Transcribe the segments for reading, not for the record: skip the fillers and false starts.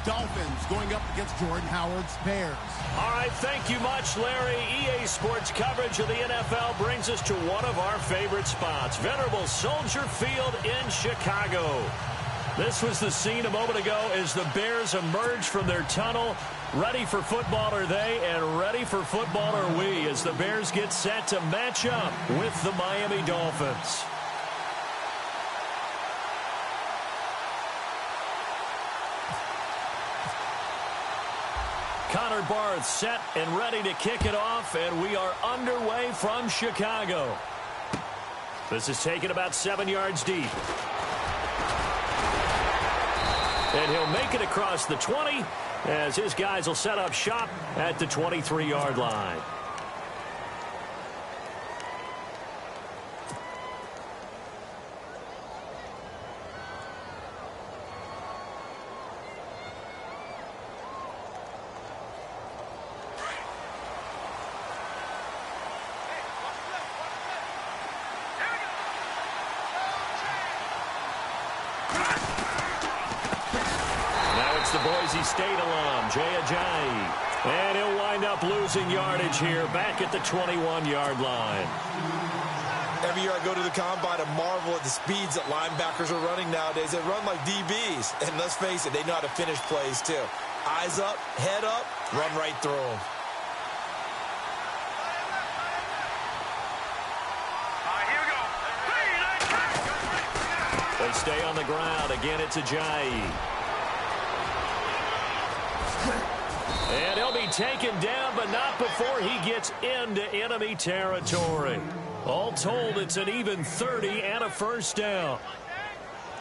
Dolphins going up against Jordan Howard's Bears. All right, thank you much, Larry. EA Sports coverage of the NFL brings us to one of our favorite spots, venerable Soldier Field in Chicago. This was the scene a moment ago as the Bears emerged from their tunnel. Ready for football are they, and ready for football are we, as the Bears get set to match up with the Miami Dolphins. Connor Barth set and ready to kick it off, and we are underway from Chicago. This is taken about 7 yards deep. And he'll make it across the 20 as his guys will set up shop at the 23-yard line. The Boise State alum, Jay Ajayi. And he'll wind up losing yardage here back at the 21-yard line. Every year I go to the combine and marvel at the speeds that linebackers are running nowadays. They run like DBs. And let's face it, they know how to finish plays too. Eyes up, head up, run right through them. They stay on the ground. Again, it's Ajayi. And he'll be taken down, but not before he gets into enemy territory. All told, it's an even 30 and a first down.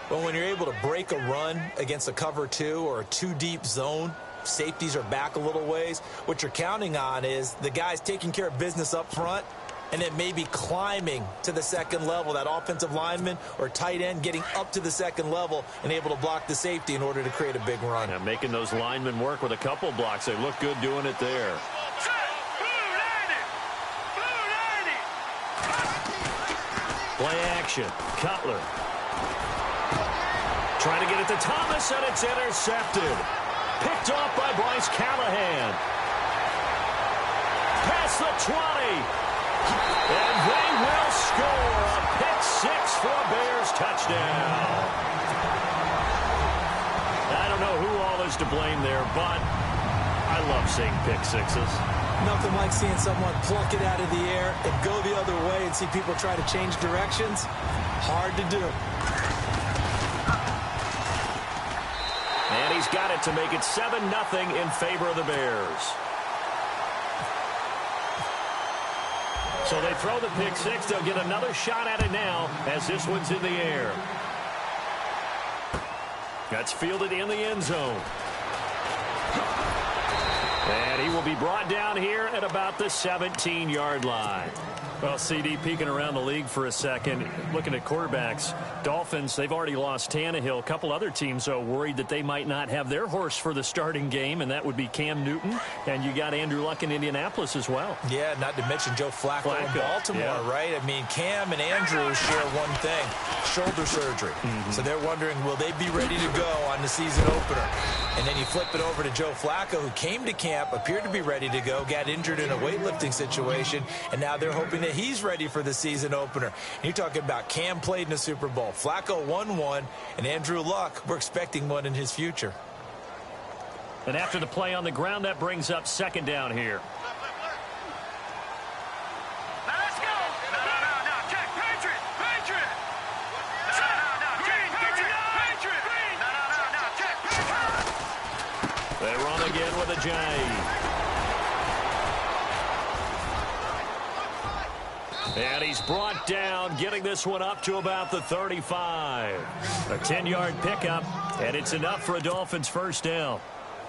Well, when you're able to break a run against a cover 2 or a 2-deep zone, safeties are back a little ways. What you're counting on is the guys taking care of business up front and then maybe climbing to the second level, that offensive lineman or tight end getting up to the second level and able to block the safety in order to create a big run. Yeah, making those linemen work with a couple blocks. They look good doing it there. Play action. Cutler. Trying to get it to Thomas, and it's intercepted. Picked off by Bryce Callahan. Past the 20. And they will score a pick-6 for a Bears touchdown. I don't know who all is to blame there, but I love seeing pick-6s. Nothing like seeing someone pluck it out of the air and go the other way and see people try to change directions. Hard to do. And he's got it to make it 7-0 in favor of the Bears. So they throw the pick-6. They'll get another shot at it now as this one's in the air. That's fielded in the end zone. And he will be brought down here at about the 17-yard line. Well, CD, peeking around the league for a second, looking at quarterbacks. Dolphins, they've already lost Tannehill. A couple other teams are worried that they might not have their horse for the starting game, and that would be Cam Newton. And you got Andrew Luck in Indianapolis as well. Yeah, not to mention Joe Flacco in Baltimore, right? I mean, Cam and Andrew share one thing, shoulder surgery. So they're wondering, will they be ready to go on the season opener? And then you flip it over to Joe Flacco, who came to camp, appeared to be ready to go, got injured in a weightlifting situation, and now they're hoping that he's ready for the season opener. And you're talking about Cam played in the Super Bowl. Flacco won one, and Andrew Luck, we're expecting one in his future. And after the play on the ground, that brings up second down here. They run again with Ajayi. And he's brought down, getting this one up to about the 35. A 10-yard pickup, and it's enough for a Dolphins first down.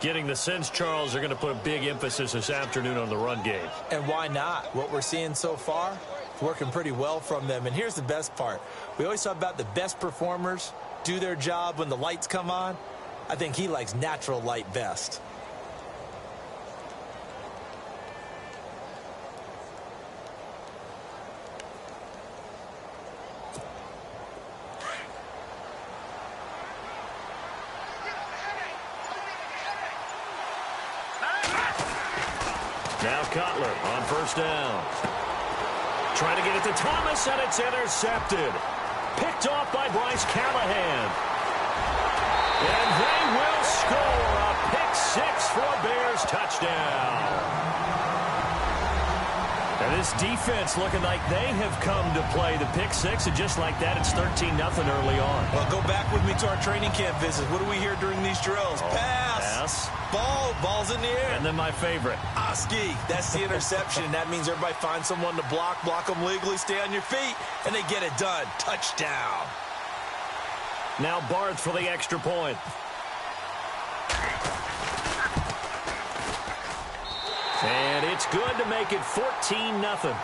Getting the sense, Charles, are going to put a big emphasis this afternoon on the run game. And why not? What we're seeing so far, it's working pretty well from them. And here's the best part. We always talk about the best performers do their job when the lights come on. I think he likes natural light best. Now Cutler on first down. Trying to get it to Thomas, and it's intercepted. Picked off by Bryce Callahan. And they will score a pick-6 for a Bears touchdown. And this defense looking like they have come to play the pick-6, and just like that, it's 13-0 early on. Well, go back with me to our training camp visits. What do we hear during these drills? Pass. Ball's in the air. And then my favorite. Oski. That's the interception. That means everybody finds someone to block them legally, stay on your feet, and they get it done. Touchdown. Now Barth for the extra point. And it's good to make it 14-0.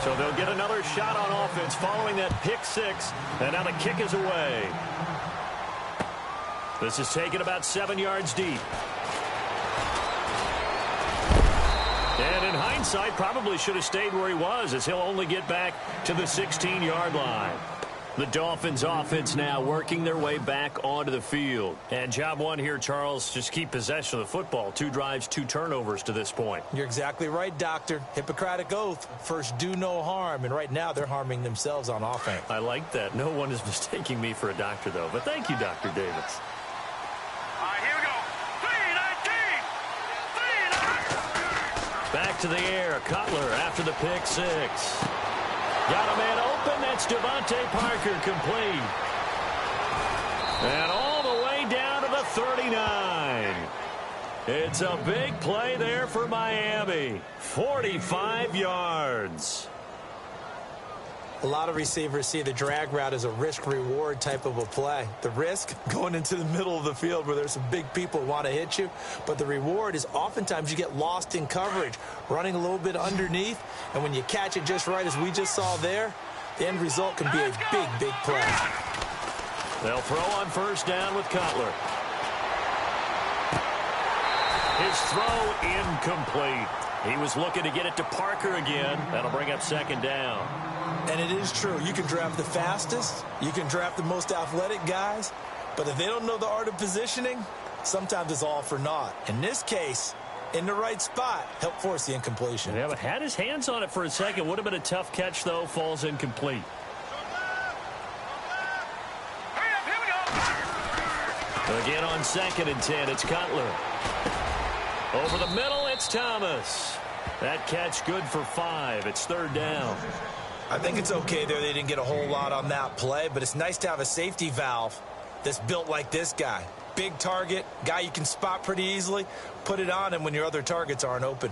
So they'll get another shot on offense following that pick-6. And now the kick is away. This is taken about 7 yards deep. And in hindsight, probably should have stayed where he was, as he'll only get back to the 16-yard line. The Dolphins offense now working their way back onto the field. And job one here, Charles, just keep possession of the football. 2 drives, 2 turnovers to this point. You're exactly right, Doctor. Hippocratic oath. First, do no harm. And right now, they're harming themselves on offense. I like that. No one is mistaking me for a doctor, though. But thank you, Dr. Davis. All right, here we go. 3-19. Back to the air. Cutler after the pick-6. Got a man open. That's Devontae Parker complete. And all the way down to the 39. It's a big play there for Miami. 45 yards. A lot of receivers see the drag route as a risk-reward type of a play. The risk, going into the middle of the field where there's some big people who want to hit you. But the reward is oftentimes you get lost in coverage, running a little bit underneath. And when you catch it just right, as we just saw there, the end result can be a big, big play. They'll throw on first down with Cutler. His throw incomplete. He was looking to get it to Parker again. That'll bring up second down. And it is true. You can draft the fastest. You can draft the most athletic guys. But if they don't know the art of positioning, sometimes it's all for naught. In this case, in the right spot, help force the incompletion. Yeah, but had his hands on it for a second. Would have been a tough catch, though. Falls incomplete. Again on 2nd and 10, it's Cutler. Over the middle, it's Thomas. That catch good for 5. It's 3rd down. I think it's okay there. They didn't get a whole lot on that play, but it's nice to have a safety valve that's built like this guy. Big target, guy you can spot pretty easily. Put it on him when your other targets aren't open.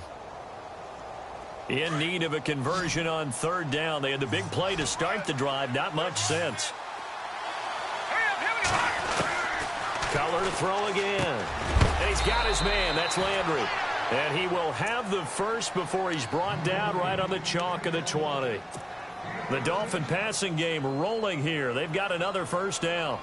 In need of a conversion on 3rd down. They had the big play to start the drive. Not much sense. Cutler to throw again. And he's got his man. That's Landry. And he will have the first before he's brought down right on the chalk of the 20. The Dolphin passing game rolling here. They've got another first down.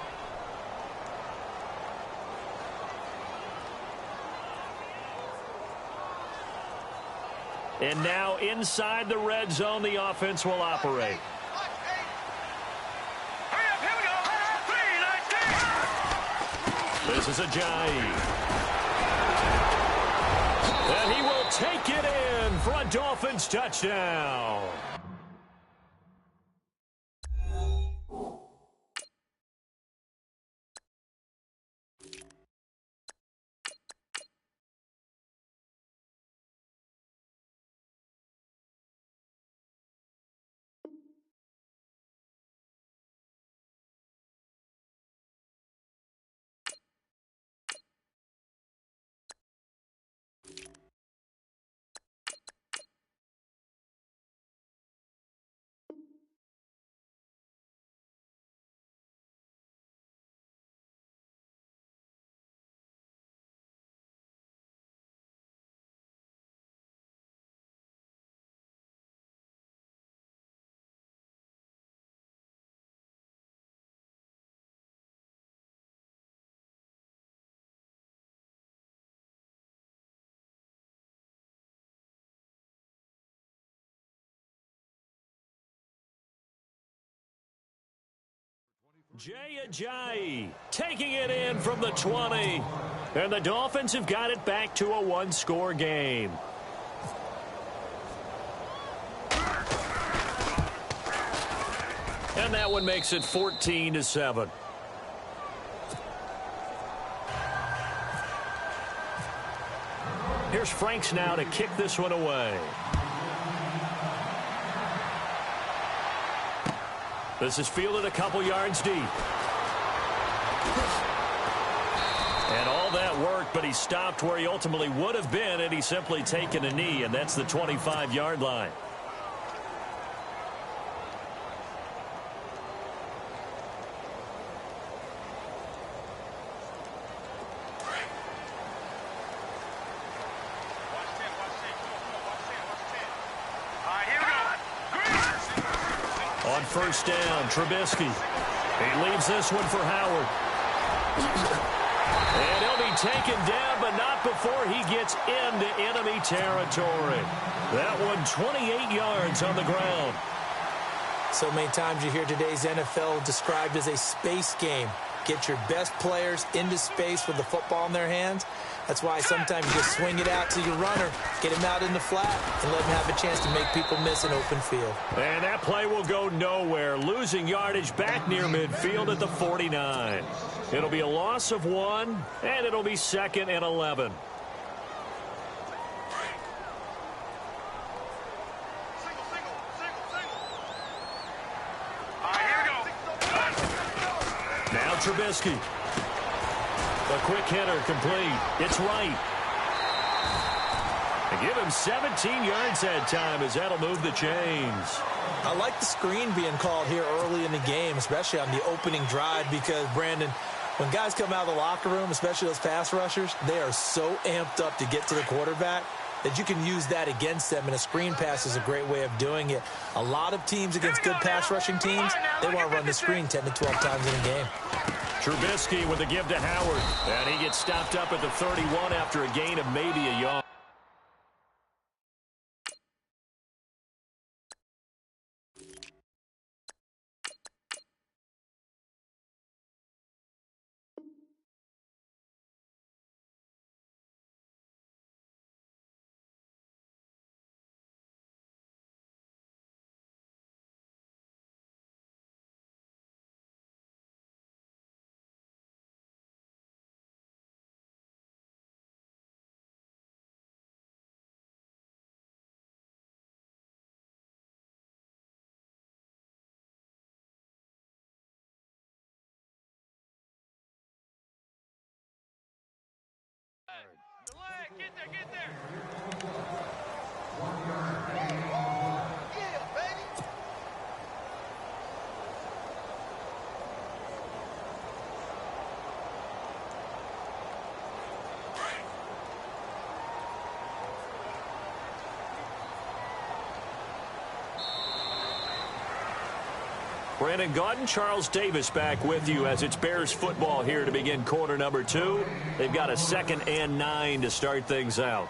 And now inside the red zone, the offense will operate. This is Ajayi. And he will take it in for a Dolphins touchdown. Jay Ajayi taking it in from the 20. And the Dolphins have got it back to a one-score game. And that one makes it 14-7. Here's Franks now to kick this one away. This is fielded a couple yards deep. And all that worked, but he stopped where he ultimately would have been had he simply taken a knee, and that's the 25-yard line. On first down, Trubisky. He leaves this one for Howard. And he'll be taken down, but not before he gets into enemy territory. That one 28 yards on the ground. So many times you hear today's NFL described as a space game. Get your best players into space with the football in their hands. That's why sometimes you just swing it out to your runner, get him out in the flat, and let him have a chance to make people miss an open field. And that play will go nowhere, losing yardage back near midfield at the 49. It'll be a loss of 1, and it'll be 2nd and 11. Now Trubisky. The quick hitter complete. It's right. And give him 17 yards that time as that'll move the chains. I like the screen being called here early in the game, especially on the opening drive, because, Brandon, when guys come out of the locker room, especially those pass rushers, they are so amped up to get to the quarterback that you can use that against them, and a screen pass is a great way of doing it. A lot of teams against good pass rushing teams, they want to run the screen 10 to 12 times in a game. Trubisky with the give to Howard. And he gets stopped up at the 31 after a gain of maybe a yard. Get there. Brandon Gaudin, Charles Davis back with you as it's Bears football here to begin quarter number 2. They've got a 2nd and 9 to start things out.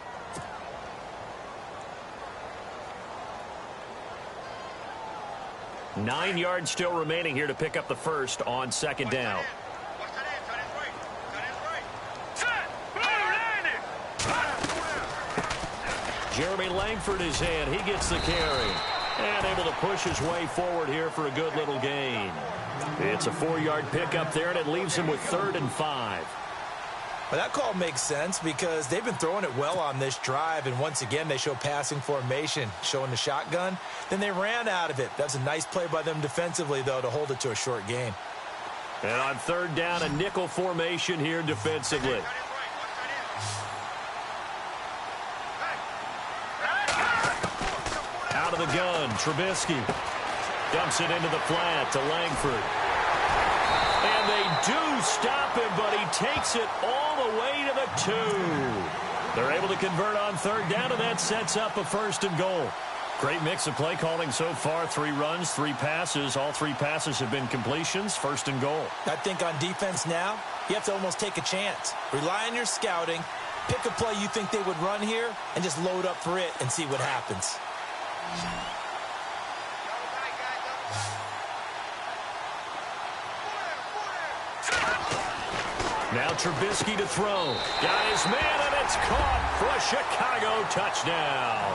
Nine yards still remaining here to pick up the first on 2nd down. Jeremy Langford is in. He gets the carry. And able to push his way forward here for a good little gain. It's a 4-yard pickup there, and it leaves him with 3rd and 5. Well, that call makes sense because they've been throwing it well on this drive, and once again they show passing formation, showing the shotgun. Then they ran out of it. That's a nice play by them defensively, though, to hold it to a short gain. And on 3rd down, a nickel formation here defensively. Out of the gun, Trubisky dumps it into the flat to Langford. And they do stop him, but he takes it all the way to the 2. They're able to convert on 3rd down, and that sets up a 1st and goal. Great mix of play calling so far. 3 runs, 3 passes. All 3 passes have been completions. 1st and goal. I think on defense now, you have to almost take a chance. Rely on your scouting. Pick a play you think they would run here, and just load up for it and see what happens. Now Trubisky to throw. Got his man, and it's caught for a Chicago touchdown.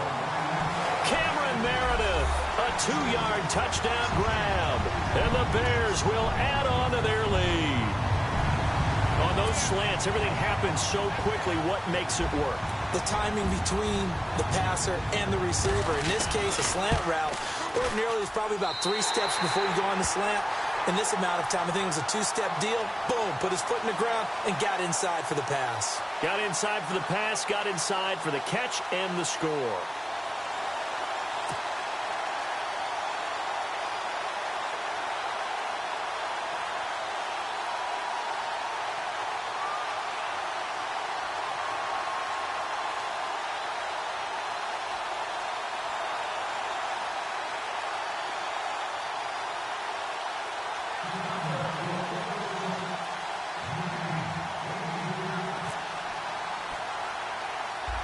Cameron Meredith, a 2-yard touchdown grab. And the Bears will add on to their lead. On those slants, everything happens so quickly. What makes it work? The timing between the passer and the receiver. In this case, a slant route ordinarily is probably about 3 steps before you go on the slant. In this amount of time, I think it was a 2-step deal. Boom, put his foot in the ground and got inside for the pass. Got inside for the pass, got inside for the catch and the score.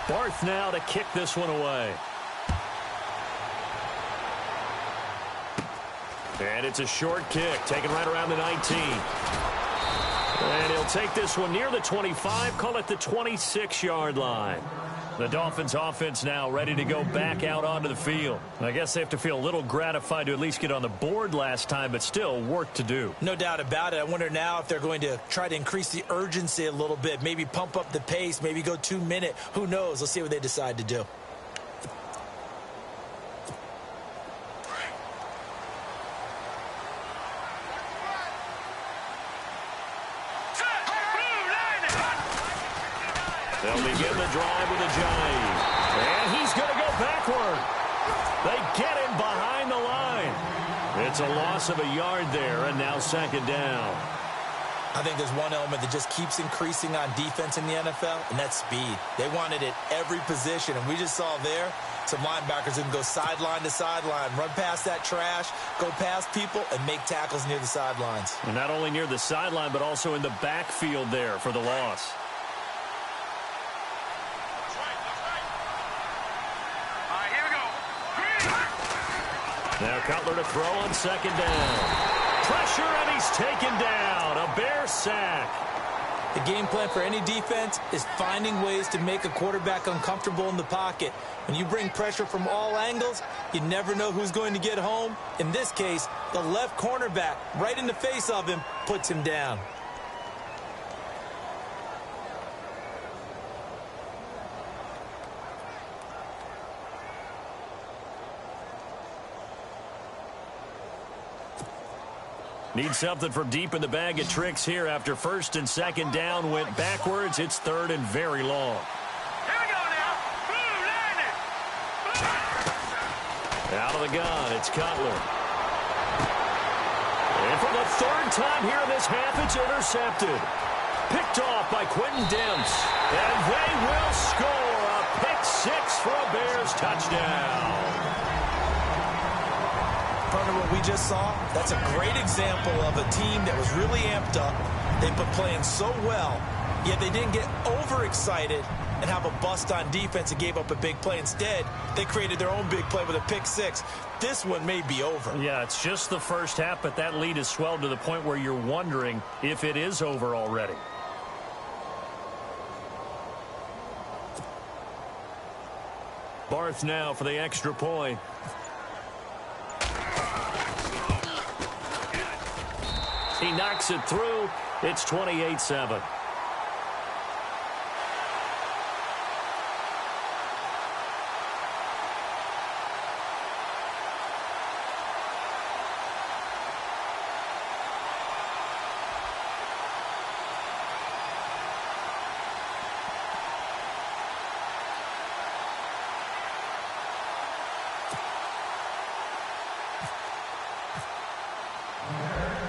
Barth now to kick this one away. And it's a short kick, taken right around the 19. And he'll take this one near the 25, call it the 26-yard line. The Dolphins offense now ready to go back out onto the field. I guess they have to feel a little gratified to at least get on the board last time, but still work to do. No doubt about it. I wonder now if they're going to try to increase the urgency a little bit, maybe pump up the pace, maybe go 2-minute. Who knows? Let's see what they decide to do. They'll begin the drive with a jive. And he's going to go backward. They get him behind the line. It's a loss of a yard there, and now second down. I think there's one element that just keeps increasing on defense in the NFL, and that's speed. They want it at every position, and we just saw there some linebackers who can go sideline to sideline, run past that trash, go past people, and make tackles near the sidelines. And not only near the sideline, but also in the backfield there for the loss. Now Cutler to throw on second down. Pressure, and he's taken down. A Bear sack. The game plan for any defense is finding ways to make a quarterback uncomfortable in the pocket. When you bring pressure from all angles, you never know who's going to get home. In this case, the left cornerback, right in the face of him, puts him down. Need something from deep in the bag of tricks here after first and second down went backwards. It's third and very long. Here we go now. Boom, landed. Out of the gun, it's Cutler. And for the third time here in this half, it's intercepted. Picked off by Quentin Demps. And they will score a pick six for a Bears touchdown. Partner, what we just saw, that's a great example of a team that was really amped up. They've been playing so well, yet they didn't get overexcited and have a bust on defense and gave up a big play. Instead, they created their own big play with a pick six. This one may be over. Yeah, it's just the first half, but that lead has swelled to the point where you're wondering if it is over already. Barth now for the extra point. He knocks it through. It's 28-7.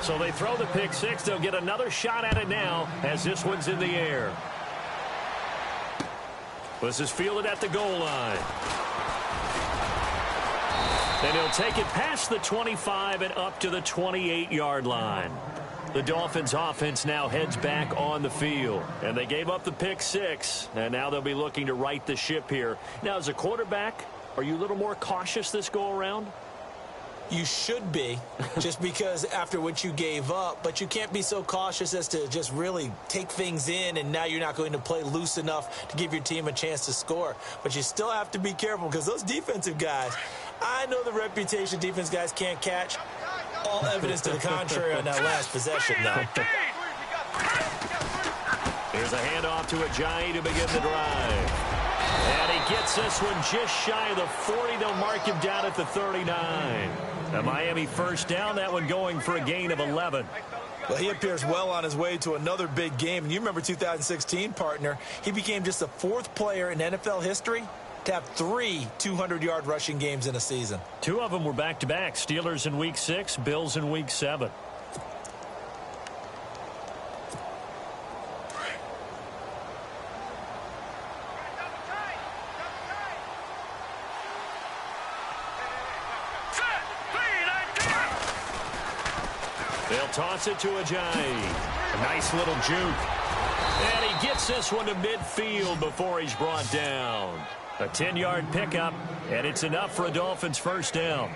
So they throw the pick six. They'll get another shot at it now as this one's in the air. This is fielded at the goal line. And he'll take it past the 25 and up to the 28-yard line. The Dolphins offense now heads back on the field. And they gave up the pick six. And now they'll be looking to right the ship here. Now, as a quarterback, are you a little more cautious this go around? You should be, just because after what you gave up, but you can't be so cautious as to just really take things in, and now you're not going to play loose enough to give your team a chance to score. But you still have to be careful, because those defensive guys, I know the reputation defense guys can't catch. All evidence to the contrary on that last possession, though. Here's a handoff to Ajayi to begin the drive. And he gets this one just shy of the 40. They'll mark him down at the 39. The Miami first down, that one going for a gain of 11. Well, he appears well on his way to another big game. And you remember 2016, partner, he became just the 4th player in NFL history to have 3 200-yard rushing games in a season. 2 of them were back-to-back. Steelers in Week 6, Bills in Week 7. They'll toss it to Ajayi. A nice little juke. And he gets this one to midfield before he's brought down. A 10-yard pickup, and it's enough for a Dolphins first down.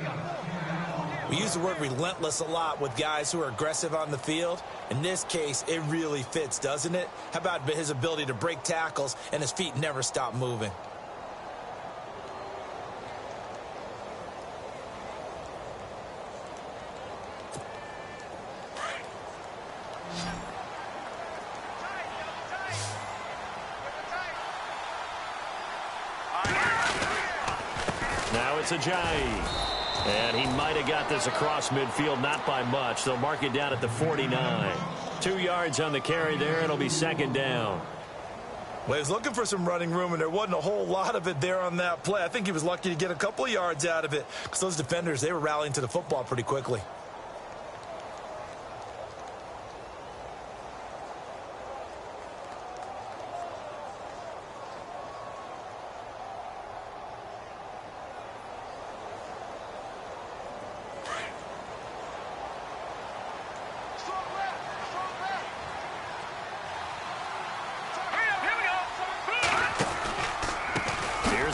We use the word relentless a lot with guys who are aggressive on the field. In this case, it really fits, doesn't it? How about his ability to break tackles and his feet never stop moving? Now it's Ajayi. And he might have got this across midfield, not by much. They'll mark it down at the 49. 2 yards on the carry there. It'll be second down. Well, he was looking for some running room, and there wasn't a whole lot of it there on that play. I think he was lucky to get a couple of yards out of it, because those defenders, they were rallying to the football pretty quickly.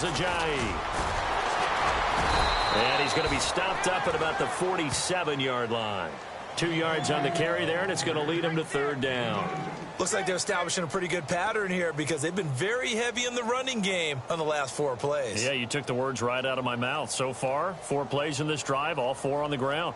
Ajayi. And he's going to be stopped up at about the 47-yard line. 2 yards on the carry there, and it's going to lead him to third down. Looks like they're establishing a pretty good pattern here, because they've been very heavy in the running game on the last 4 plays. Yeah, you took the words right out of my mouth. So far, 4 plays in this drive, all 4 on the ground.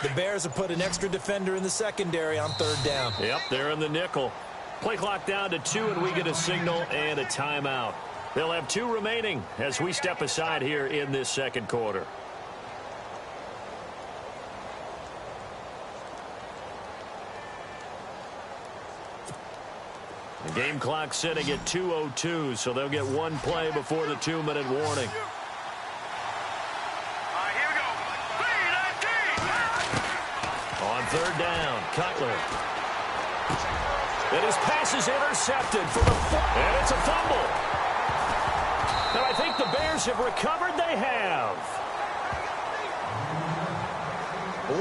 The Bears have put an extra defender in the secondary on third down. Yep, they're in the nickel. Play clock down to 2, and we get a signal and a timeout. They'll have 2 remaining as we step aside here in this second quarter. The game clock sitting at 2:02, so they'll get 1 play before the 2-minute warning. Third down, Cutler. And his pass is intercepted for the and it's a fumble. And I think the Bears have recovered. They have.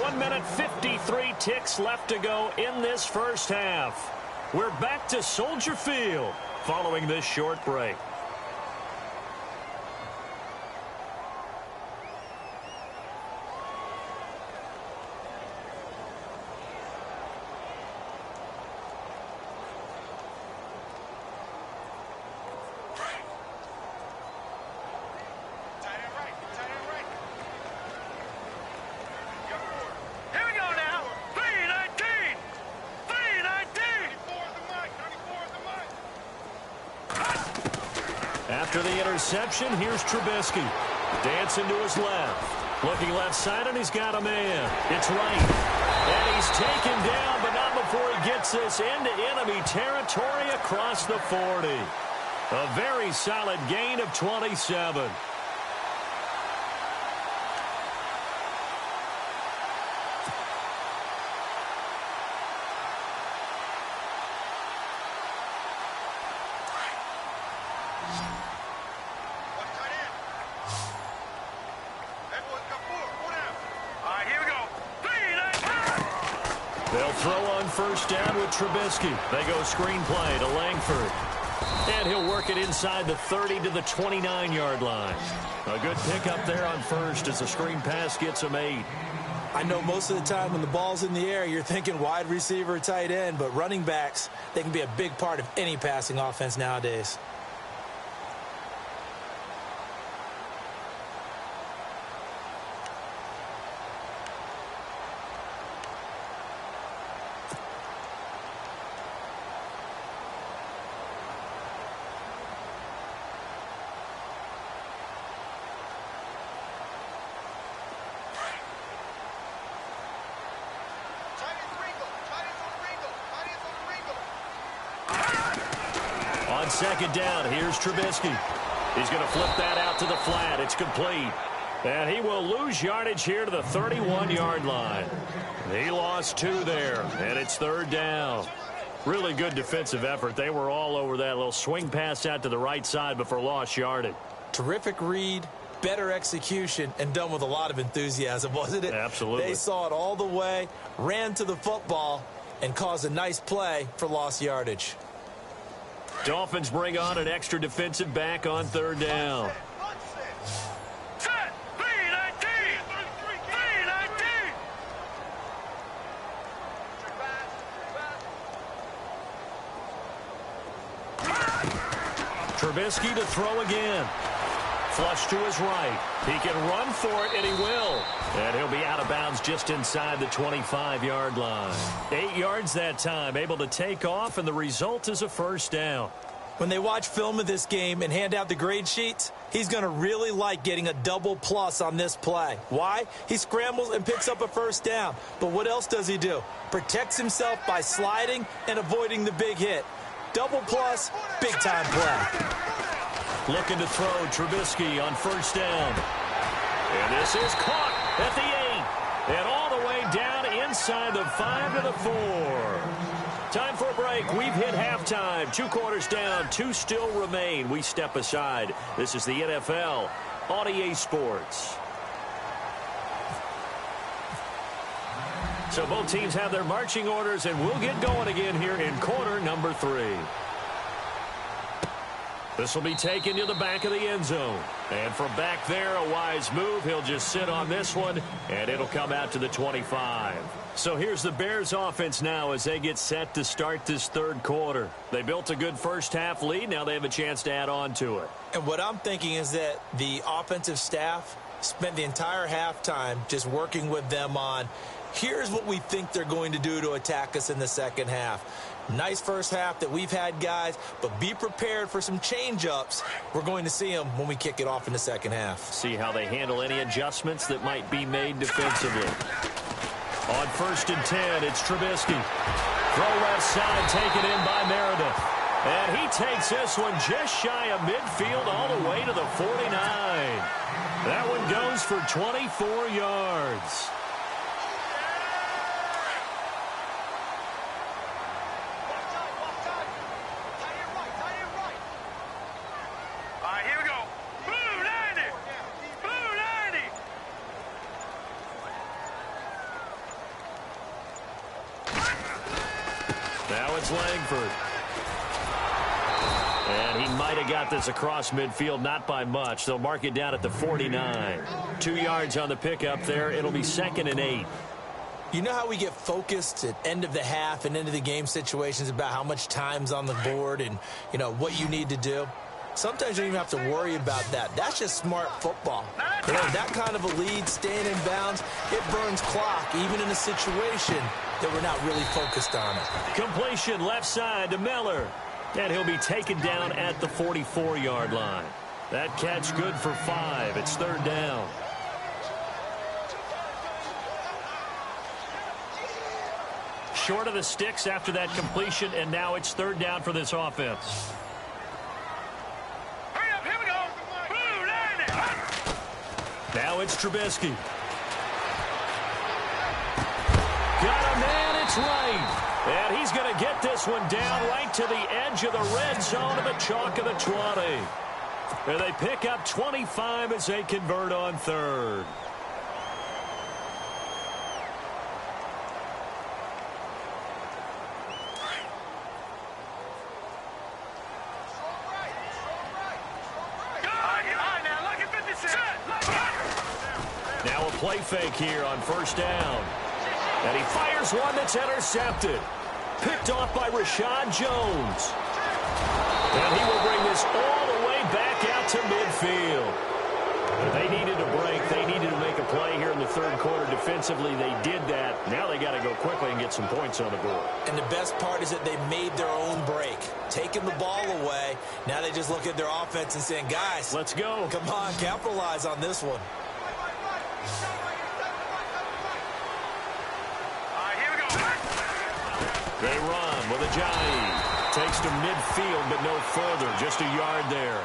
1 minute 53 ticks left to go in this first half. We're back to Soldier Field following this short break. After the interception, here's Trubisky. Dancing to his left. Looking left side, and he's got a man. It's right. And he's taken down, but not before he gets this into enemy territory across the 40. A very solid gain of 27. They'll throw on first down with Trubisky. They go screenplay to Langford. And he'll work it inside the 30 to the 29-yard line. A good pickup there on first as the screen pass gets him 8. I know most of the time when the ball's in the air, you're thinking wide receiver, tight end, but running backs, they can be a big part of any passing offense nowadays. On second down, here's Trubisky. He's going to flip that out to the flat. It's complete. And he will lose yardage here to the 31-yard line. He lost 2 there, and it's third down. Really good defensive effort. They were all over that little swing pass out to the right side before lost yardage. Terrific read, better execution, and done with a lot of enthusiasm, wasn't it? Absolutely. They saw it all the way, ran to the football, and caused a nice play for lost yardage. Dolphins bring on an extra defensive back on third down. Set! B-19! B-19! Trubisky to throw again. Flush to his right. He can run for it, and he will. And he'll be out of bounds just inside the 25-yard line. 8 yards that time, able to take off, and the result is a first down. When they watch film of this game and hand out the grade sheets, he's going to really like getting a double plus on this play. Why? He scrambles and picks up a first down. But what else does he do? Protects himself by sliding and avoiding the big hit. Double plus, big-time play. Looking to throw Trubisky on first down. And this is caught at the 8. And all the way down inside the 5 to the 4. Time for a break. We've hit halftime. 2 quarters down. 2 still remain. We step aside. This is the NFL on EA Sports. So both teams have their marching orders, and we'll get going again here in quarter number 3. This will be taken to the back of the end zone. And from back there, a wise move. He'll just sit on this one, and it'll come out to the 25. So here's the Bears offense now as they get set to start this third quarter. They built a good first-half lead. Now they have a chance to add on to it. And what I'm thinking is that the offensive staff spent the entire halftime just working with them on, here's what we think they're going to do to attack us in the second half. Nice first half that we've had, guys, but be prepared for some change-ups. We're going to see them when we kick it off in the second half. See how they handle any adjustments that might be made defensively. On first and 10, it's Trubisky. Throw left side, taken in by Meredith. And he takes this one just shy of midfield all the way to the 49. That one goes for 24 yards. Langford. And he might have got this across midfield, not by much. They'll mark it down at the 49. 2 yards on the pickup there. It'll be 2nd and 8. You know how we get focused at end of the half and end of the game situations about how much time's on the board and, you know, what you need to do? Sometimes you don't even have to worry about that. That's just smart football. You know, that kind of a lead, staying in bounds, it burns clock, even in a situation that we're not really focused on it. Completion left side to Miller. And he'll be taken down at the 44-yard line. That catch good for 5. It's third down. Short of the sticks after that completion, and now it's third down for this offense. Now it's Trubisky. Got a man, it's That's right. And he's going to get this one down right to the edge of the red zone of the chalk of the 20. And they pick up 25 as they convert on third. Now a play fake here on first down. And he fires one that's intercepted. Picked off by Rashad Jones. And he will bring this all the way back out to midfield. They needed a break. They needed to make a play here in the third quarter. Defensively, they did that. Now they got to go quickly and get some points on the board. And the best part is that they made their own break. Taking the ball away. Now they just look at their offense and saying, guys, let's go. Come on, capitalize on this one. They run with Ajayi. Takes to midfield, but no further. Just a yard there.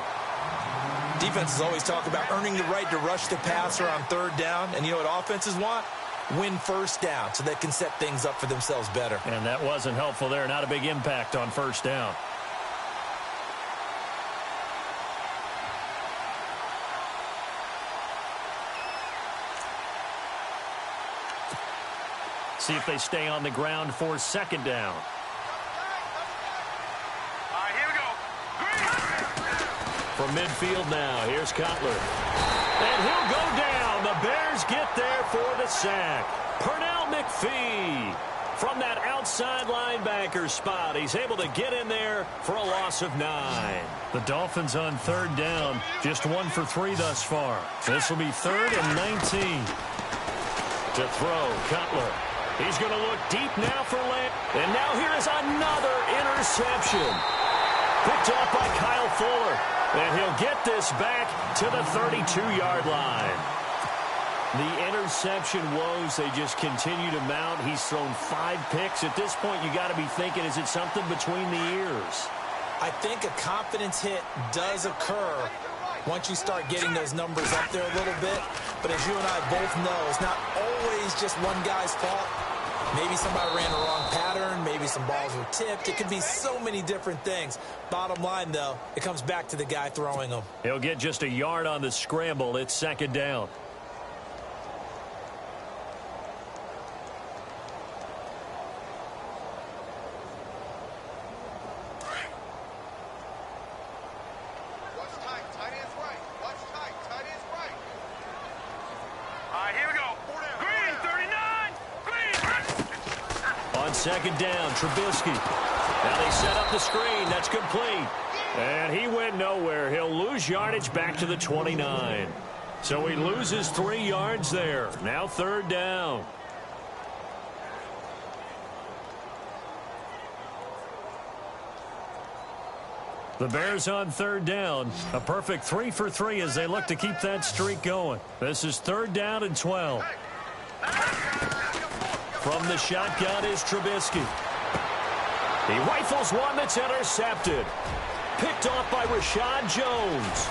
Defenses always talk about earning the right to rush the passer on third down. And you know what offenses want? Win first down so they can set things up for themselves better. And that wasn't helpful there. Not a big impact on first down. See if they stay on the ground for second down. All right, here we go. From midfield now, here's Cutler. And he'll go down. The Bears get there for the sack. Pernell McPhee from that outside linebacker spot. He's able to get in there for a loss of 9. The Dolphins on third down, just 1 for 3 thus far. This will be 3rd and 19. To throw, Cutler. He's going to look deep now for Lamb. And now here is another interception. Picked off by Kyle Fuller. And he'll get this back to the 32-yard line. The interception woes, they just continue to mount. He's thrown 5 picks. At this point, you got to be thinking, is it something between the ears? I think a confidence hit does occur once you start getting those numbers up there a little bit. But as you and I both know, it's not always just one guy's fault. Maybe somebody ran the wrong pattern. Maybe some balls were tipped. It could be so many different things. Bottom line, though, it comes back to the guy throwing them. He'll get just a yard on the scramble. It's second down. Second down, Trubisky. Now they set up the screen. That's complete. And he went nowhere. He'll lose yardage back to the 29. So he loses 3 yards there. Now third down. The Bears on third down. A perfect 3 for 3 as they look to keep that streak going. This is 3rd down and 12. From the shotgun is Trubisky. He rifles one that's intercepted. Picked off by Rashad Jones.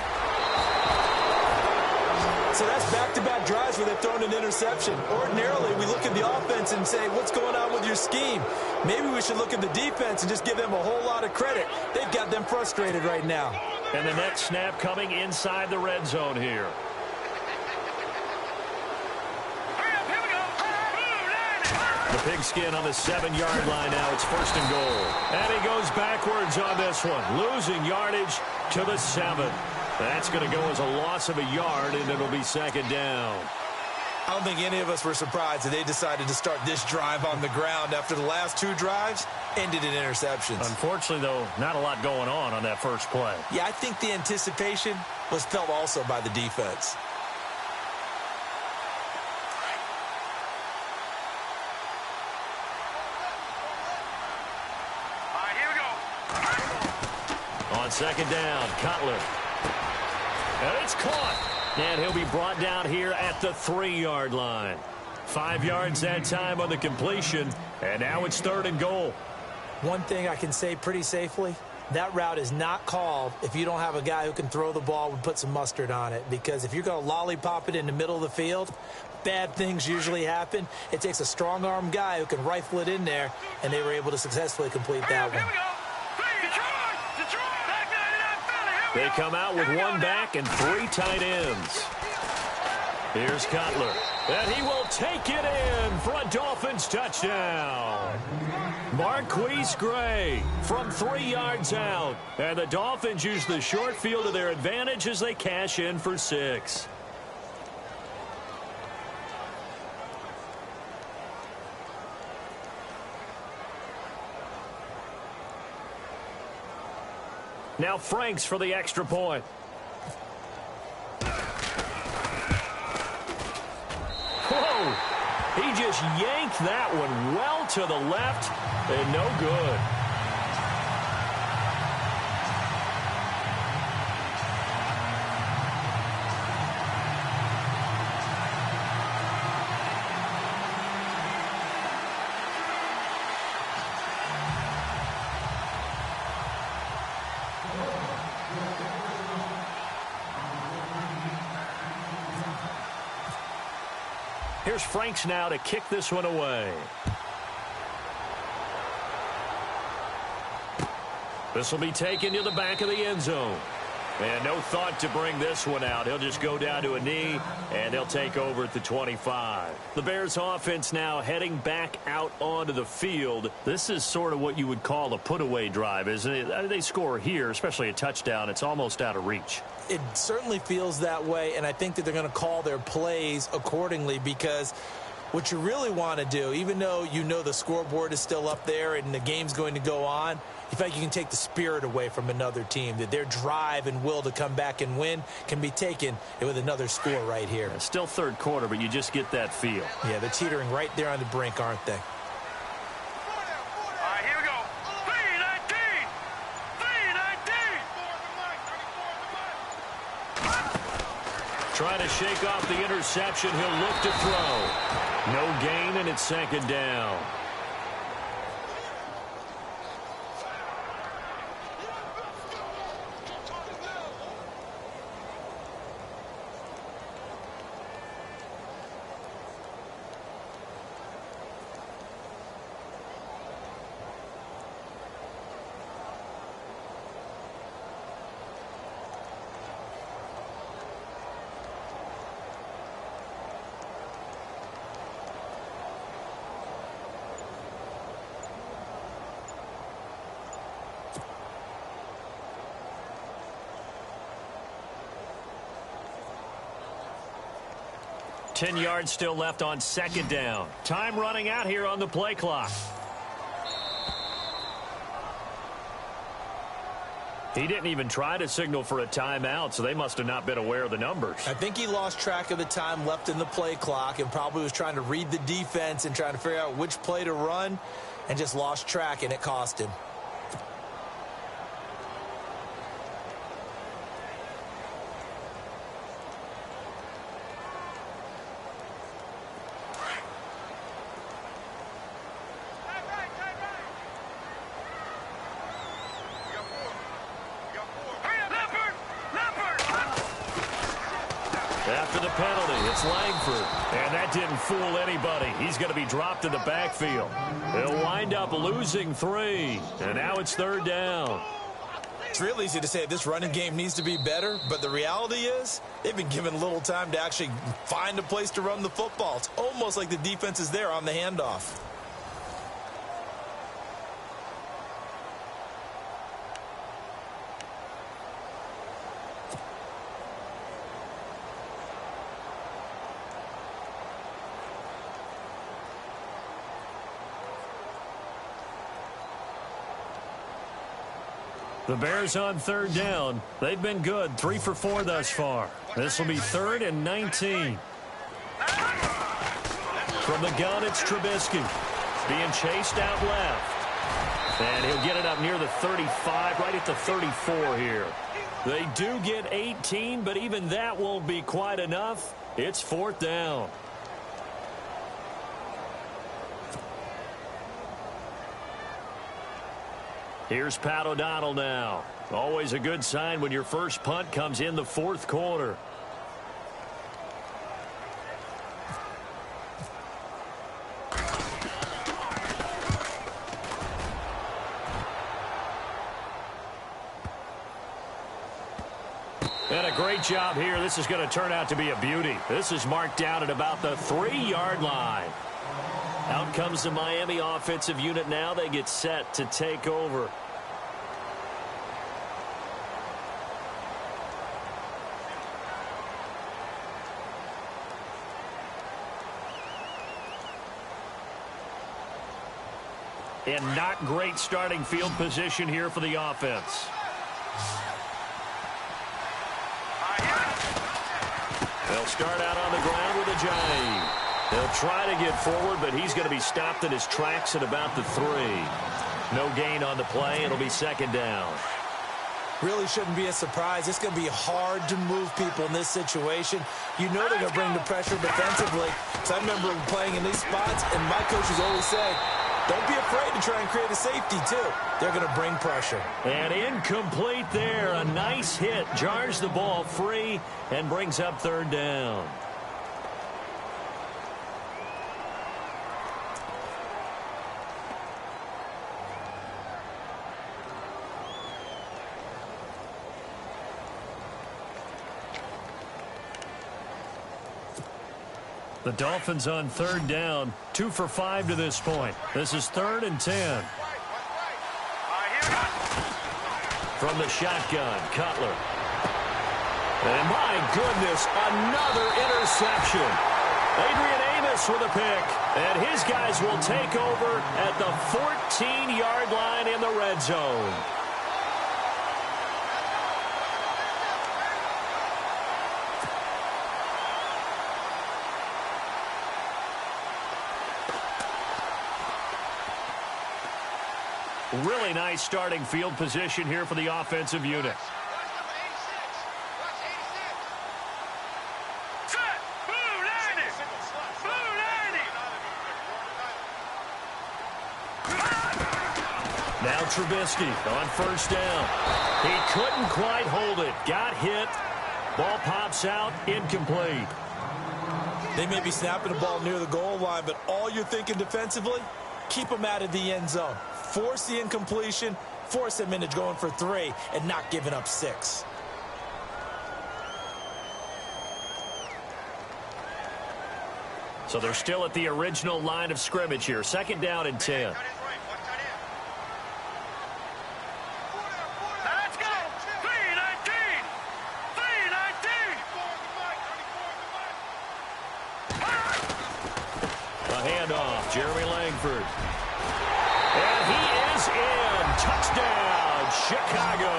So that's back-to-back drives where they've thrown an interception. Ordinarily, we look at the offense and say, what's going on with your scheme? Maybe we should look at the defense and just give them a whole lot of credit. They've got them frustrated right now. And the next snap coming inside the red zone here. The pigskin on the 7-yard line now. It's 1st and goal. And he goes backwards on this one, losing yardage to the 7. That's going to go as a loss of a yard, and it'll be second down. I don't think any of us were surprised that they decided to start this drive on the ground after the last 2 drives ended in interceptions. Unfortunately, though, not a lot going on that first play. Yeah, I think the anticipation was felt also by the defense. On second down, Cutler. And it's caught. And he'll be brought down here at the 3-yard line. 5 yards that time on the completion. And now it's 3rd and goal. One thing I can say pretty safely, that route is not called if you don't have a guy who can throw the ball and put some mustard on it. Because if you're going to lollipop it in the middle of the field, bad things usually happen. It takes a strong-arm guy who can rifle it in there, and they were able to successfully complete that one. They come out with one back and 3 tight ends. Here's Cutler, and he will take it in for a Dolphins touchdown. Marquise Gray from 3 yards out, and the Dolphins use the short field to their advantage as they cash in for 6. Now Franks for the extra point. Whoa! He just yanked that one well to the left and no good. Here's Franks now to kick this one away. This will be taken to the back of the end zone. And no thought to bring this one out. He'll just go down to a knee, and they'll take over at the 25. The Bears offense now heading back out onto the field. This is sort of what you would call a put-away drive, isn't it? They score here, especially a touchdown. It's almost out of reach. It certainly feels that way, and I think that they're going to call their plays accordingly, because what you really want to do, even though you know the scoreboard is still up there and the game's going to go on, you feel like you can take the spirit away from another team, that their drive and will to come back and win can be taken with another score right here. It's still third quarter, but you just get that feel. Yeah, they're teetering right there on the brink, aren't they? Trying to shake off the interception. He'll look to throw. No gain, and it's second down. Ten yards still left on second down. Time running out here on the play clock. He didn't even try to signal for a timeout, so they must have not been aware of the numbers. I think he lost track of the time left in the play clock and probably was trying to read the defense and trying to figure out which play to run, and just lost track, and it cost him. After the penalty, it's Langford. And that didn't fool anybody. He's going to be dropped in the backfield. They'll wind up losing 3. And now it's third down. It's real easy to say this running game needs to be better, but the reality is they've been given little time to actually find a place to run the football. It's almost like the defense is there on the handoff. The Bears on third down. They've been good. 3 for 4 thus far. This will be 3rd and 19. From the gun, it's Trubisky. Being chased out left. And he'll get it up near the 35, right at the 34 here. They do get 18, but even that won't be quite enough. It's 4th down. Here's Pat O'Donnell now. Always a good sign when your first punt comes in the fourth quarter. And a great job here. This is going to turn out to be a beauty. This is marked down at about the 3-yard line. Out comes the Miami offensive unit now. They get set to take over. And not great starting field position here for the offense. They'll start out on the ground with a jive. They'll try to get forward, but he's going to be stopped in his tracks at about the 3. No gain on the play. It'll be second down. Really shouldn't be a surprise. It's going to be hard to move people in this situation. You know they're going to bring the pressure defensively. So I remember playing in these spots, and my coaches always say, don't be afraid to try and create a safety, too. They're going to bring pressure. And incomplete there. A nice hit. Jars the ball free and brings up third down. The Dolphins on third down, 2 for 5 to this point. This is 3rd and 10. From the shotgun, Cutler. And my goodness, another interception. Adrian Amos with a pick. And his guys will take over at the 14-yard line in the red zone. Really nice starting field position here for the offensive unit. Now Trubisky on first down. He couldn't quite hold it. Got hit. Ball pops out. Incomplete. They may be snapping the ball near the goal line, but all you're thinking defensively, keep them out of the end zone. Force the incompletion, force them into going for 3, and not giving up 6. So they're still at the original line of scrimmage here. 2nd down and 10. A handoff, Jeremy Langford. And he is in. Touchdown, Chicago.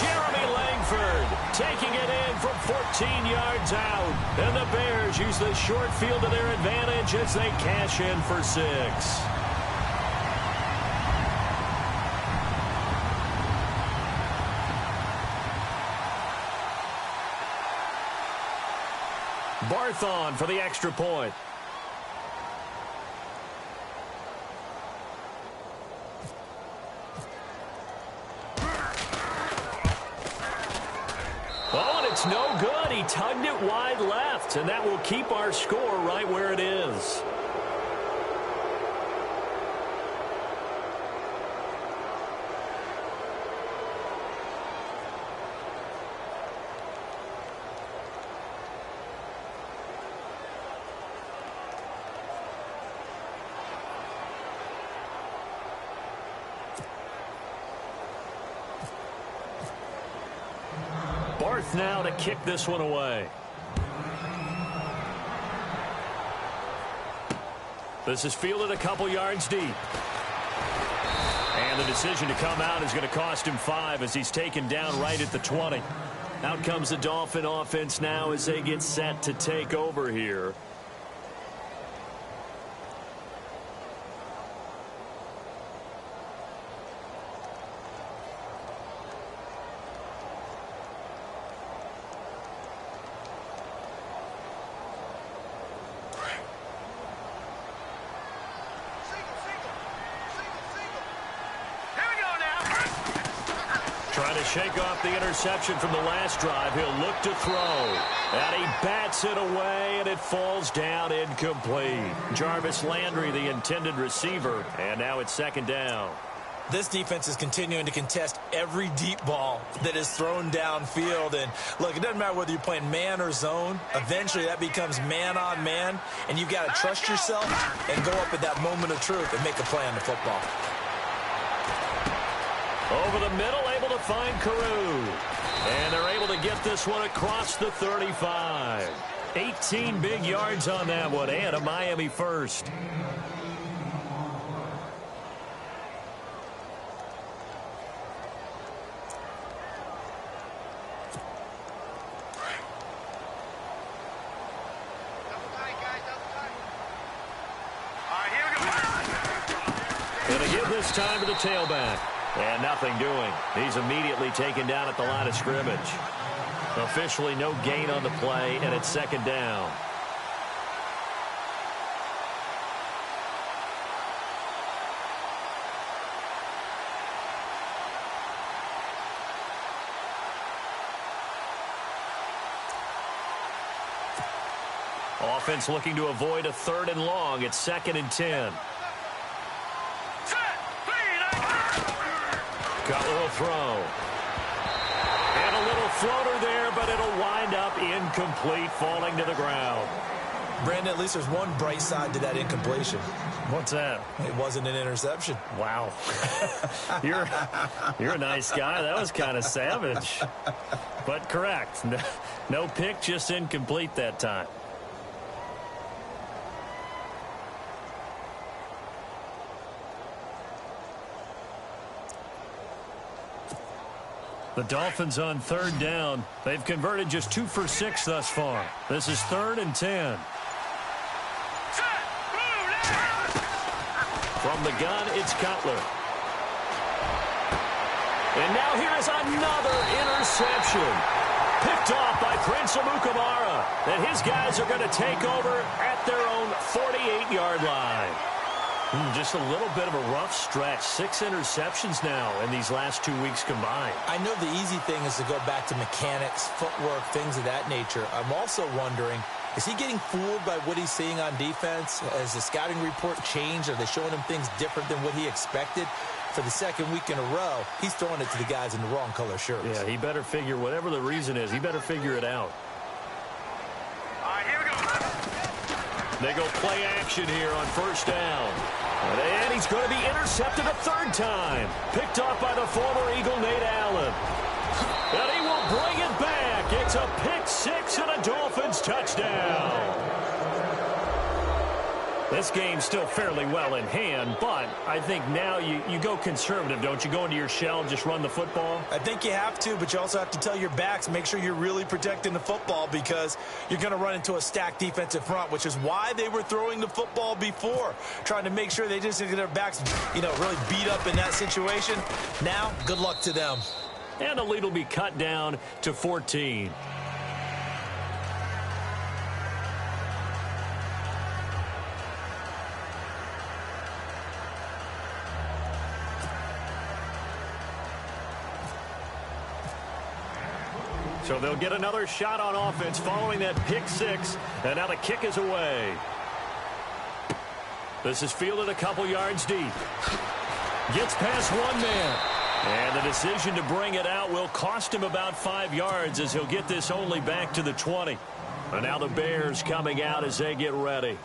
Jeremy Langford taking it in from 14 yards out. And the Bears use the short field to their advantage as they cash in for 6. Barthon for the extra point. Oh, and it's no good. He tugged it wide left, and that will keep our score right where it is. Barth now to kick this one away. This is fielded a couple yards deep. And the decision to come out is going to cost him 5 as he's taken down right at the 20. Out comes the Dolphin offense now as they get set to take over here. Trying to shake off the interception from the last drive. He'll look to throw. And he bats it away, and it falls down incomplete. Jarvis Landry, the intended receiver, and now it's second down. This defense is continuing to contest every deep ball that is thrown downfield. And, look, it doesn't matter whether you're playing man or zone. Eventually, that becomes man-on-man, and you've got to trust yourself and go up at that moment of truth and make a play on the football. Over the middle, able to find Carew. And they're able to get this one across the 35. 18 big yards on that one, and a Miami first. This time to the tailback. And nothing doing. He's immediately taken down at the line of scrimmage. Officially no gain on the play, and it's second down. Offense looking to avoid a 3rd and long. It's 2nd and 10. Cutler will throw. And a little floater there, but it'll wind up incomplete, falling to the ground. Brandon, at least there's one bright side to that incompletion. What's that? It wasn't an interception. Wow. You're a nice guy. That was kind of savage. But correct. No pick, just incomplete that time. The Dolphins on 3rd down. They've converted just 2 for 6 thus far. This is 3rd and 10. From the gun, it's Cutler. And now here is another interception. Picked off by Prince Amukamara. And his guys are going to take over at their own 48-yard line. Just a little bit of a rough stretch. 6 interceptions now in these last 2 weeks combined. I know the easy thing is to go back to mechanics, footwork, things of that nature. I'm also wondering, is he getting fooled by what he's seeing on defense? Has the scouting report changed? Are they showing him things different than what he expected? For the 2nd week in a row, he's throwing it to the guys in the wrong color shirts. Yeah, he better figure, whatever the reason is, he better figure it out. All right, here we go. They go play action here on 1st down. And he's going to be intercepted a 3rd time. Picked off by the former Eagle, Nate Allen. And he will bring it back. It's a pick 6 and a Dolphins touchdown. This game's still fairly well in hand, but I think now you go conservative, don't you? Go into your shell and just run the football? I think you have to, but you also have to tell your backs, make sure you're really protecting the football because you're going to run into a stacked defensive front, which is why they were throwing the football before, trying to make sure they just get their backs, really beat up in that situation. Now, good luck to them. And the lead will be cut down to 14. So they'll get another shot on offense following that pick 6. And now the kick is away. This is fielded a couple yards deep. Gets past one man. And the decision to bring it out will cost him about 5 yards as he'll get this only back to the 20. And now the Bears coming out as they get ready.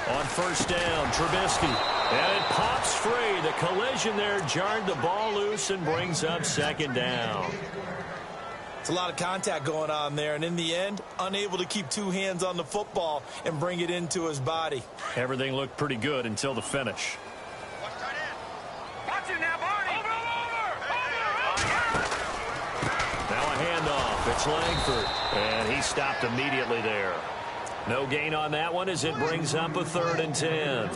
On 1st down, Trubisky. And it pops free. The collision there jarred the ball loose and brings up 2nd down. It's a lot of contact going on there, and in the end, unable to keep 2 hands on the football and bring it into his body. Everything looked pretty good until the finish. Watch it now, Barney. Now a handoff. It's Langford. And he stopped immediately there. No gain on that one as it brings up a 3rd and 10.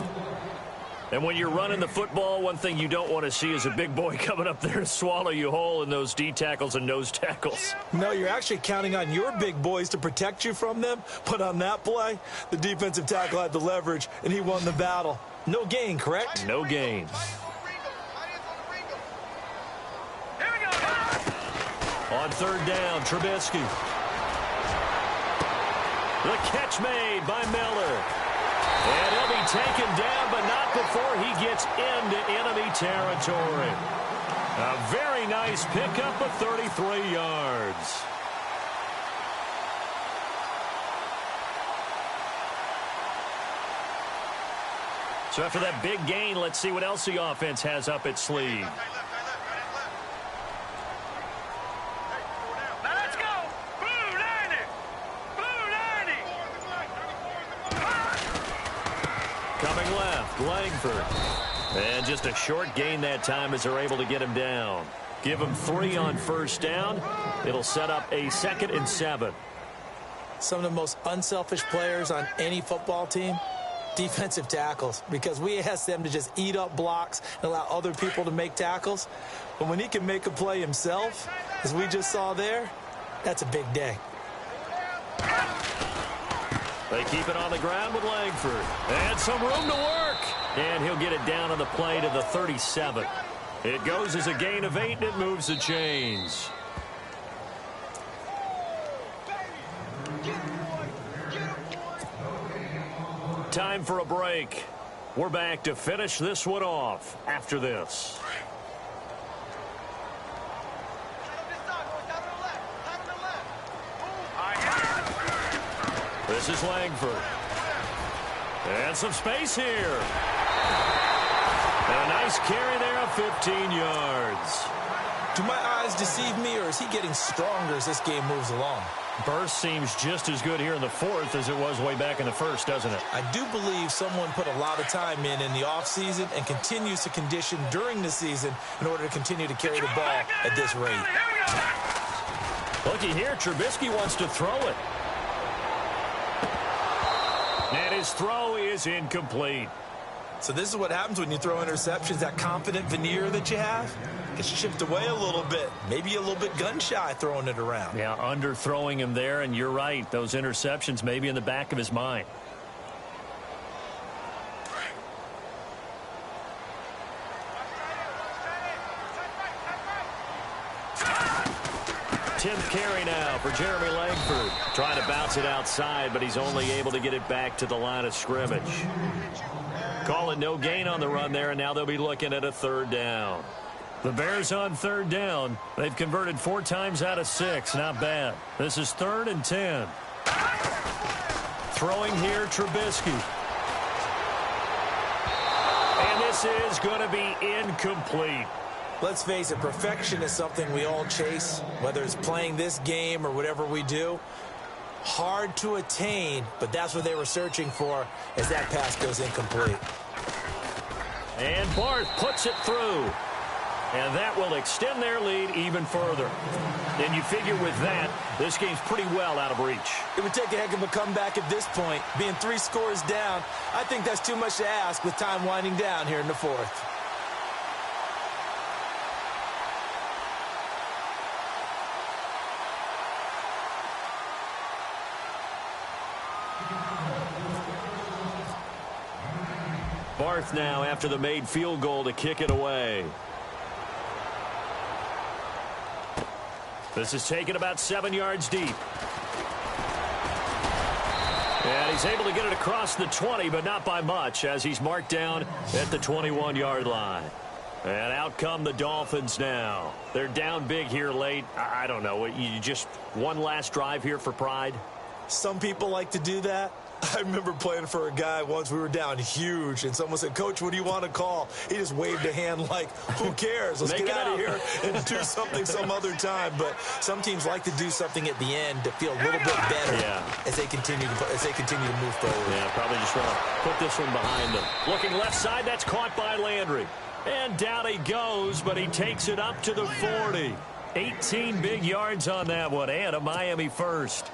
And when you're running the football, one thing you don't want to see is a big boy coming up there to swallow you whole in those D tackles and nose tackles. No, you're actually counting on your big boys to protect you from them. But on that play, the defensive tackle had the leverage, and he won the battle. No gain, correct? No gain. Here we go. On third down, Trubisky. The catch made by Miller. And he'll be taken down, but not before he gets into enemy territory. A very nice pickup of 33 yards. So after that big gain, let's see what else the offense has up its sleeve. Now let's go. Blue 90. Blue 90. Coming left, Langford. And just a short gain that time as they're able to get him down. Give him 3 on first down. It'll set up a 2nd and 7. Some of the most unselfish players on any football team, defensive tackles, because we ask them to just eat up blocks and allow other people to make tackles. But when he can make a play himself, as we just saw there, that's a big day. They keep it on the ground with Langford. And some room to work. And he'll get it down on the play to the 37. It goes as a gain of 8, and it moves the chains. Time for a break. We're back to finish this one off after this. This is Langford. And some space here. And a nice carry there of 15 yards. Do my eyes deceive me, or is he getting stronger as this game moves along? Burst seems just as good here in the 4th as it was way back in the 1st, doesn't it? I do believe someone put a lot of time in the offseason and continues to condition during the season in order to continue to carry the ball at this rate. Looky here, Trubisky wants to throw it. And his throw is incomplete. So this is what happens when you throw interceptions. That confident veneer that you have gets chipped away a little bit. Maybe a little bit gun-shy throwing it around. Yeah, underthrowing him there, and you're right. Those interceptions may be in the back of his mind. Tenth carry now for Jeremy Langford. Trying to bounce it outside, but he's only able to get it back to the line of scrimmage. Calling no gain on the run there, and now they'll be looking at a 3rd down. The Bears on 3rd down. They've converted 4 times out of 6. Not bad. This is 3rd and 10. Throwing here, Trubisky. And this is going to be incomplete. Let's face it, perfection is something we all chase, whether it's playing this game or whatever we do. Hard to attain, but that's what they were searching for as that pass goes incomplete. And Barth puts it through. And that will extend their lead even further. And you figure with that, this game's pretty well out of reach. It would take a heck of a comeback at this point. Being 3 scores down, I think that's too much to ask with time winding down here in the 4th. Barth now after the made field goal to kick it away. This is taken about 7 yards deep. And he's able to get it across the 20, but not by much, as he's marked down at the 21-yard line. And out come the Dolphins now. They're down big here late. I don't know. You just one last drive here for pride? Some people like to do that. I remember playing for a guy once. We were down huge, and someone said, "Coach, what do you want to call?" He just waved a hand like, who cares? Let's get out of here and do something some other time. But some teams like to do something at the end to feel a little bit better as they continue to move forward. Yeah, probably just want to put this one behind them. Looking left side, that's caught by Landry. And down he goes, but he takes it up to the 40. 18 big yards on that one, and a Miami first.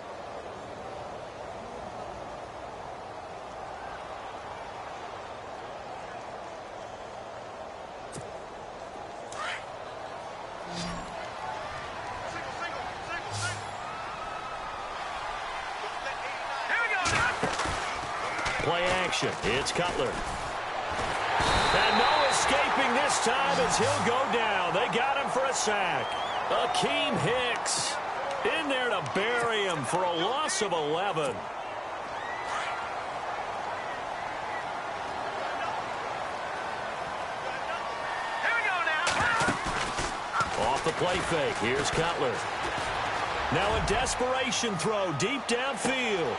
Play action. It's Cutler. And no escaping this time as he'll go down. They got him for a sack. Akeem Hicks in there to bury him for a loss of 11. Off the play fake. Here's Cutler. Now a desperation throw deep downfield.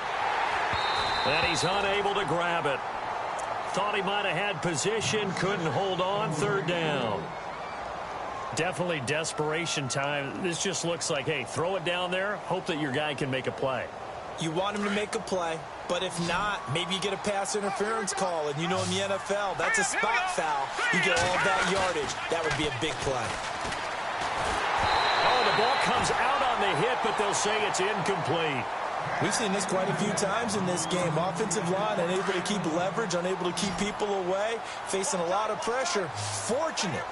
And he's unable to grab it. Thought he might have had position, couldn't hold on. Third down. Definitely desperation time. This just looks like, hey, throw it down there, hope that your guy can make a play. You want him to make a play, but if not, maybe you get a pass interference call. And you know in the NFL, that's a spot foul. You get all of that yardage. That would be a big play. Oh, the ball comes out on the hit, but they'll say it's incomplete. We've seen this quite a few times in this game. Offensive line unable to keep leverage, unable to keep people away, facing a lot of pressure. Fortunate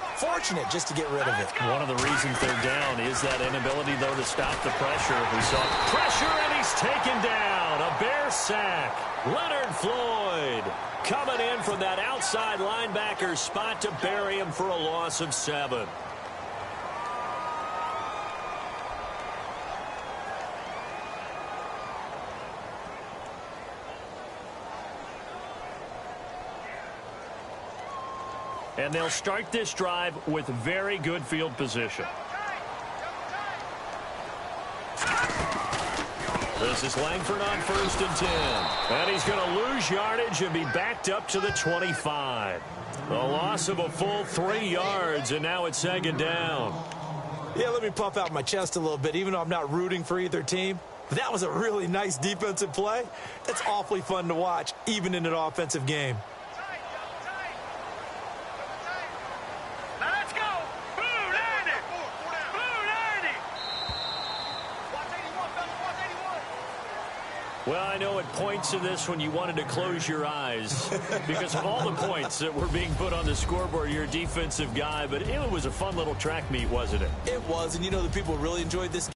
just to get rid of it. One of the reasons they're down is that inability, though, to stop the pressure. We saw pressure, and he's taken down. A Bear sack. Leonard Floyd coming in from that outside linebacker spot to bury him for a loss of 7. And they'll start this drive with very good field position. This is Langford on 1st and 10. And he's going to lose yardage and be backed up to the 25. A loss of a full 3 yards, and now it's 2nd down. Yeah, let me puff out my chest a little bit, even though I'm not rooting for either team. But that was a really nice defensive play. That's awfully fun to watch, even in an offensive game. Well, I know at points in this when you wanted to close your eyes because of all the points that were being put on the scoreboard. You're a defensive guy, but it was a fun little track meet, wasn't it? It was, and you know the people really enjoyed this